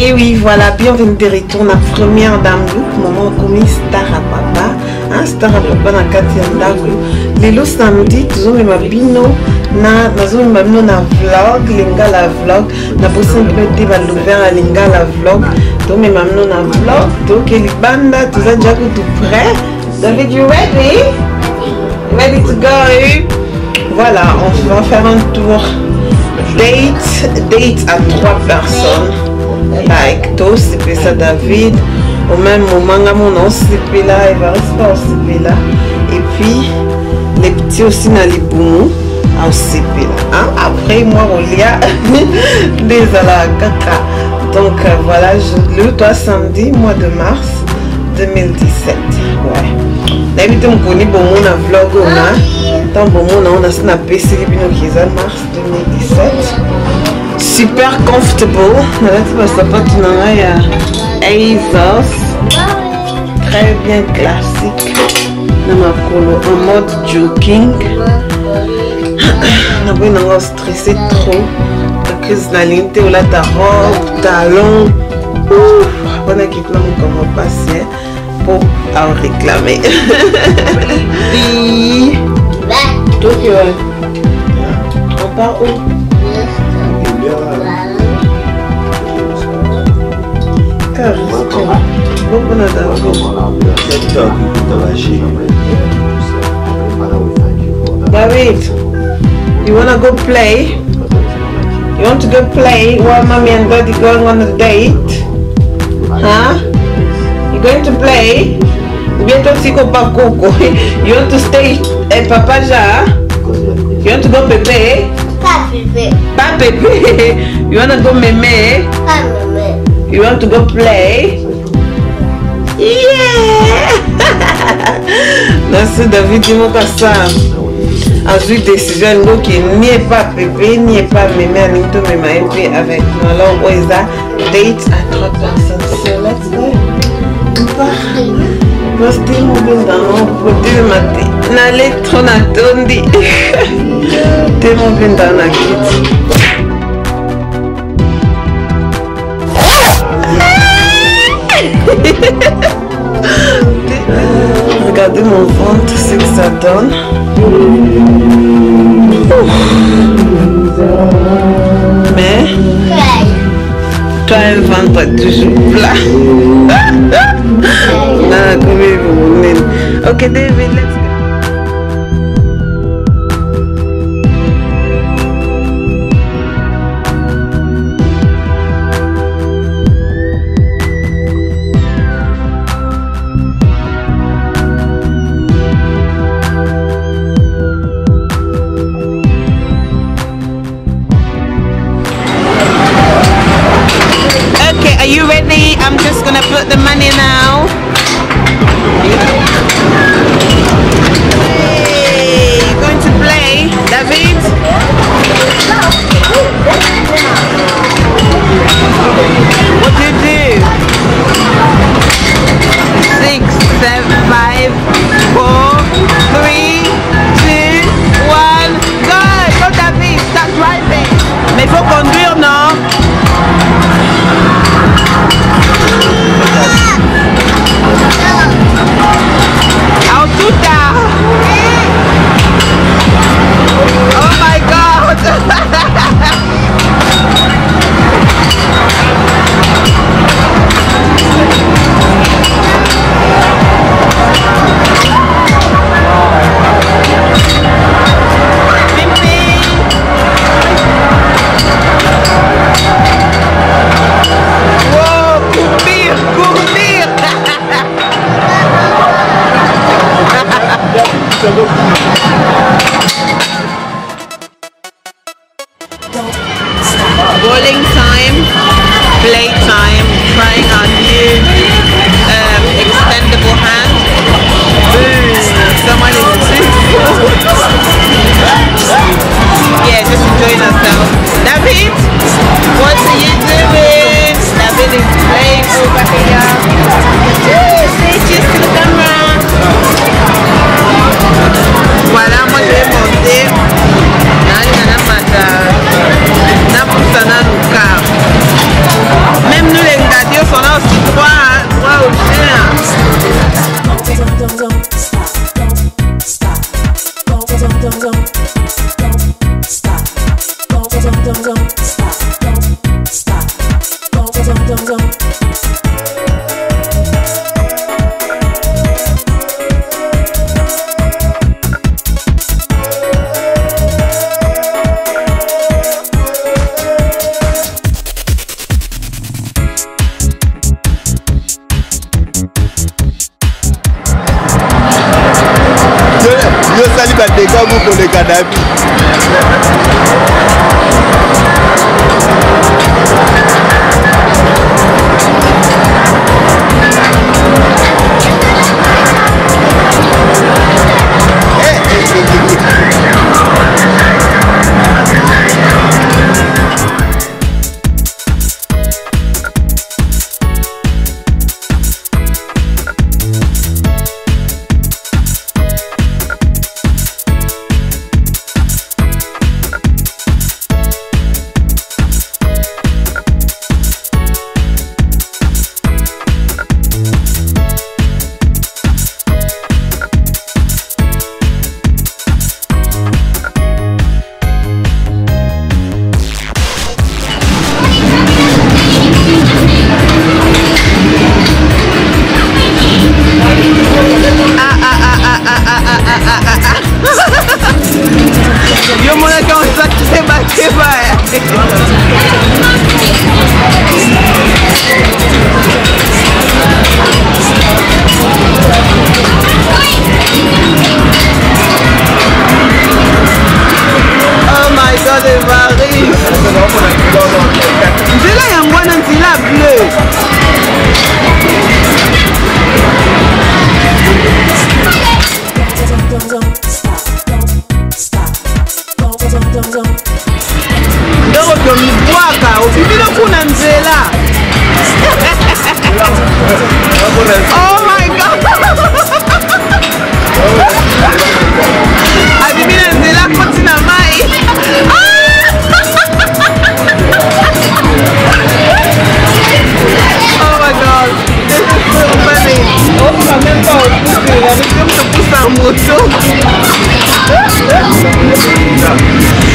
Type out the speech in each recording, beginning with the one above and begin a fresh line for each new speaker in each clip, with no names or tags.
Et oui, voilà, bienvenue de retour na première dame look, maman comme star à papa, hein, star à papa na kati ya ndako. Lelo samedi, tozomema bino na vlog, lingala vlog, na posi mpe ba l'ouvert lingala vlog. Tozomema bino na vlog, donc libanda, toza déjà tout prêt. David, you ready? Ready to go? Voilà, on va faire un tour date à 3 personnes. Like toi c'est ça David au même moment mon c'est là et va rester là et puis les petits aussi dans les boumous en CP là hein? Après moi on y a des à la caca donc voilà le toi samedi mois de mars 2017 ouais d'habitude on connaît bon mon vlog on a tant bon on a snappé c'est les bino qui est mars 2017 super comfortable. Il y a ASOS. Très bien classique. En mode jogging. On a stressé trop. La crise de la ligne, ou là ta robe, talon. On a quitté comment passer pour en réclamer. Donc, on part où? David, you wanna go play? You want to go play while mommy and daddy going on a date? Huh? You going to play? You want to stay at Papaja? You want to go Pepe? Pas Pepe. You want to go Meme? You want to go play? Yeah! Merci David, dis-moi pas ça. Ensuite, décision qui n'est pas Pepe, ni pas Meme, ni tout Meme avec nous. Alors, où est ça? Date à 3 personnes. So, let's go. Posté mon bindano, poté le matin. N'allez trop n'attondi. T'es mon bindano à quitte. Regardez mon ventre, c'est que ça donne. Mais toi un ventre toujours plat. Ok David, let's go. Are you ready? I'm just gonna put the money now. Hey, you going to play, David? What do you do? 6, 7, 5, 4, 3, 2, 1, go! Go David, start driving. Mais il faut conduire, non? Oh my God! Bowling time, play time, trying our new extendable hand. Boom, someone is yeah, just enjoying ourselves. David, what are you doing? David is playing over here. Say cheers to the camera. Voilà, moi je vais monter. Même nous les
Pour les cannabis.
Yo mwana kanza keba Oh my God, Marie. Nzela yangwana nzela bleu. Ndoko mibwaka ubibilo kuna nzela. Oh my God. Abibilo nzela koti na mai. Oh my God. This is so funny. On va même pas au pousser. La mission se pousse en moto.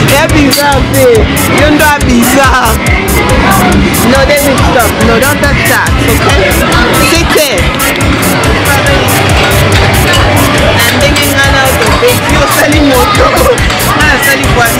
C'est bizarre, c'est. You know bizarre. No, David, stop. No, don't touch that. Okay? Sit there. I'm thinking out of the you're selling moto. I'm selling what?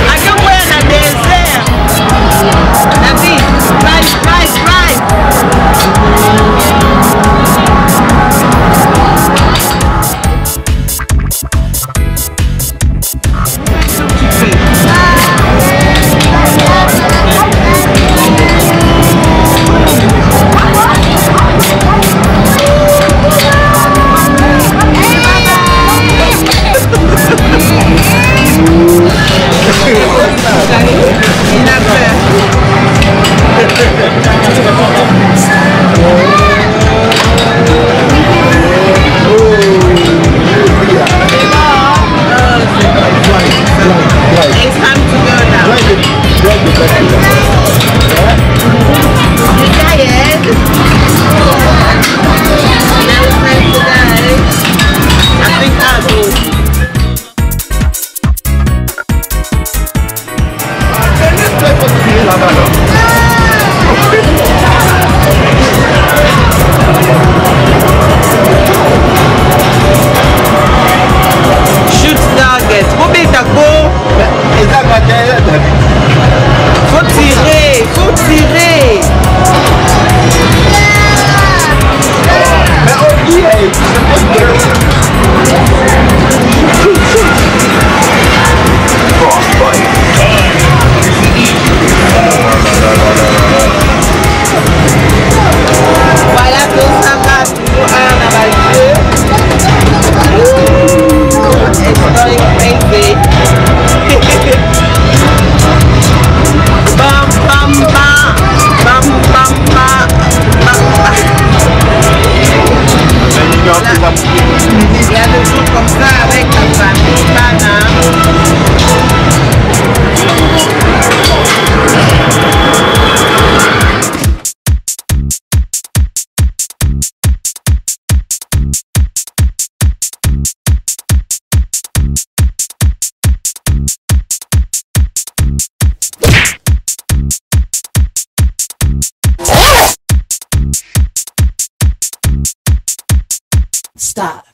I can wear a dessert. David, drive.
Stop.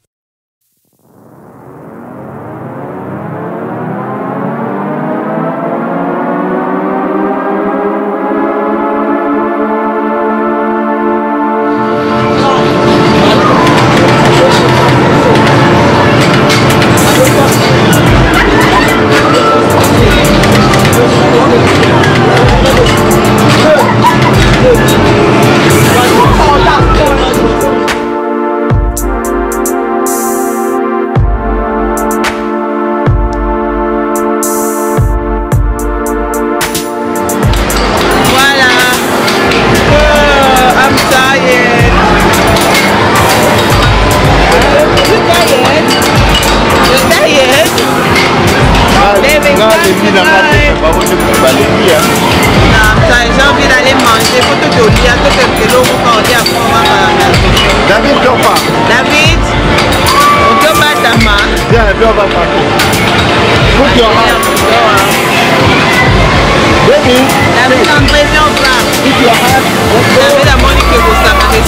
J'ai envie d'aller manger. Faut te dire,
David, viens pas.
David, on te bat ta main.
Viens, on va partir. Put your hand. Baby.
David, André, viens pas.
Put your hand.
David a moni que vous savez.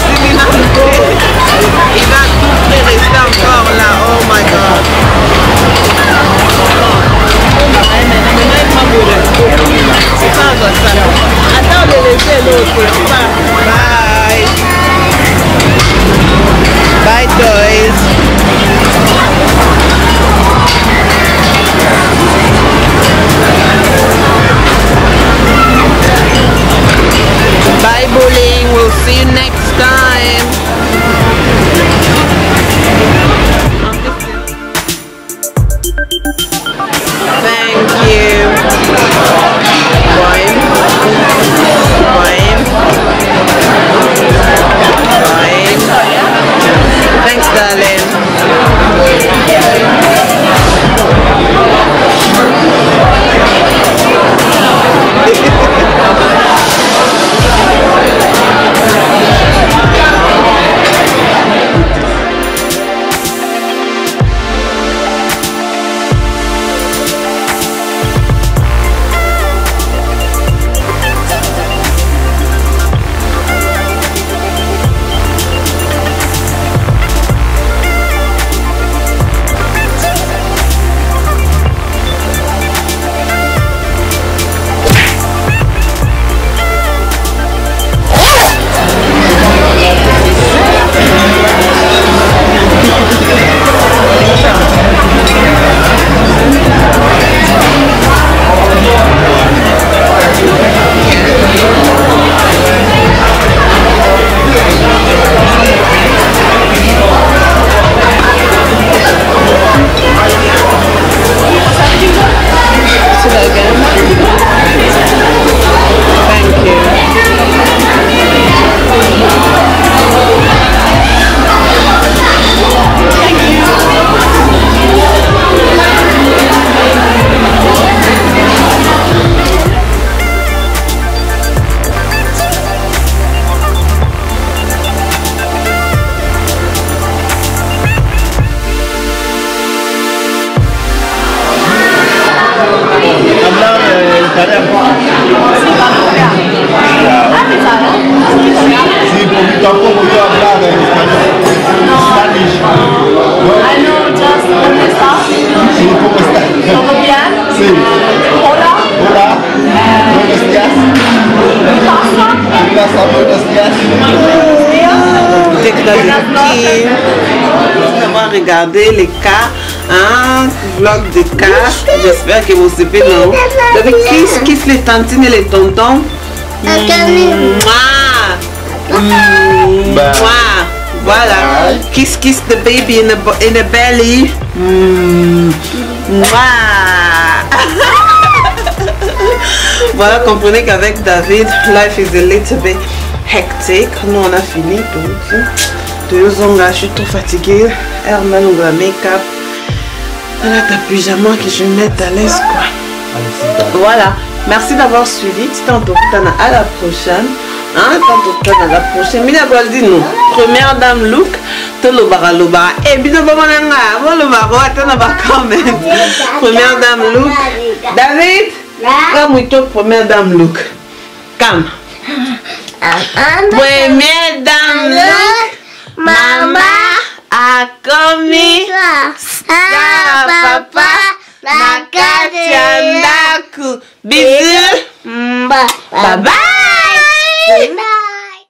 Il va tout rester encore là. Oh my God. C'est pas encore ça. Attends de laisser l'autre. Bye. Bye, toys. Bye, bowling. We'll see you next time. Thank you. Wine. Wine. Wine. Thanks, darling.
Sí, porque tampoco yo hablaba en español. Spanish.
I know just ¿cómo estás?
Sí, ¿cómo estás?
¿Todo bien?
Sí.
Hola.
Hola. Buenos días.
Pasa.
Pasa, buenos días.
Merci d'avoir regardé les cas, vlog de cas. J'espère que vous suivez, non? David, kiss les tantines et les tontons. Voilà. Kiss the baby in the belly. Voilà, comprenez qu'avec David, life is a little bit hectic. Nous on a fini tout. Je suis trop fatiguée. Herman ou la make-up. Voilà ta pyjama que je vais mettre à l'aise quoi. Voilà. Merci d'avoir suivi. Tantôt à la prochaine. Tantôt à la prochaine. Mina Goldino. Première dame look. Tolobara lobara. Et bien bonanga. Volobara. Attends quand même. Première dame look. David. Comme première dame look. Calme. Première dame look. Mama. akomi sala papa na kati ya ndaku. Bisous. Bye bye.